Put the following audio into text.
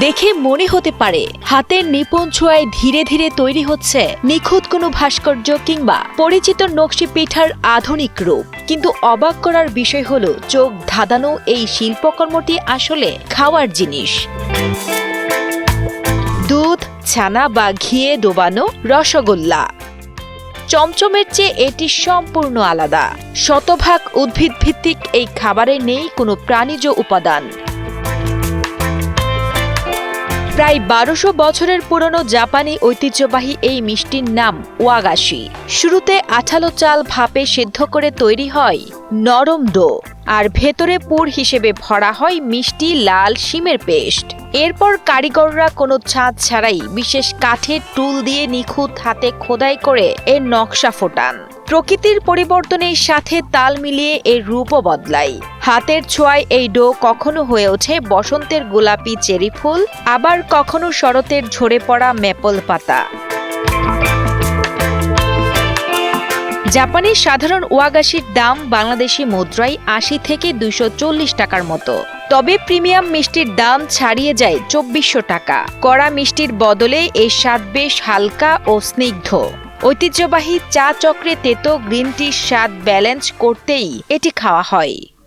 দেখে মনে হতে পারে হাতের নিপুণ ছোঁয়ায় ধীরে ধীরে তৈরি হচ্ছে নিখুঁত কোনো ভাস্কর্য কিংবা পরিচিত নকশি পিঠার আধুনিক রূপ। কিন্তু অবাক করার বিষয় হলো চোখ ধাঁধানো এই শিল্পকর্মটি আসলে খাওয়ার জিনিস। দুধ, ছানা বা ঘিয়ে ডোবানো রসগোল্লা। চমচমের চেয়ে এটি সম্পূর্ণ আলাদা। শতভাগ উদ্ভিদ ভিত্তিক এই খাবারে নেই কোনো প্রাণীজ উপাদান। প্রায় ১২০০ বছরের পুরনো জাপানি ঐতিহ্যবাহী এই মিষ্টির নাম ওয়াগাশি। শুরুতে আঠালো চাল ভাপে সেদ্ধ করে তৈরি হয় নরম ডো, আর ভেতরে পুর হিসেবে ভরা হয় মিষ্টি লাল শিমের পেস্ট। এরপর কারিগররা কোনো ছাঁচ ছাড়াই বিশেষ কাঠের টুল দিয়ে নিখুঁত হাতে খোদাই করে এর নকশা ফোটান। প্রকৃতির পরিবর্তনের সাথে তাল মিলিয়ে এর রূপও বদলায়। হাতের ছোঁয়ায় এই ডো কখনো হয়ে ওঠে বসন্তের গোলাপি চেরি ফুল, আবার কখনো শরতের ঝরে পড়া মেপল পাতা। জাপানের সাধারণ ওয়াগাশির দাম বাংলাদেশি মুদ্রায় ৮০ থেকে ২৪০ টাকার মতো। তবে প্রিমিয়াম মিষ্টির দাম ছাড়িয়ে যায় ২৪০০ টাকা। কড়া মিষ্টির বদলে এর স্বাদ বেশ হালকা ও স্নিগ্ধ। ঐতিহ্যবাহী চা চক্রে তেতো গ্রিন টির স্বাদ ব্যালেন্স করতেই এটি খাওয়া হয়।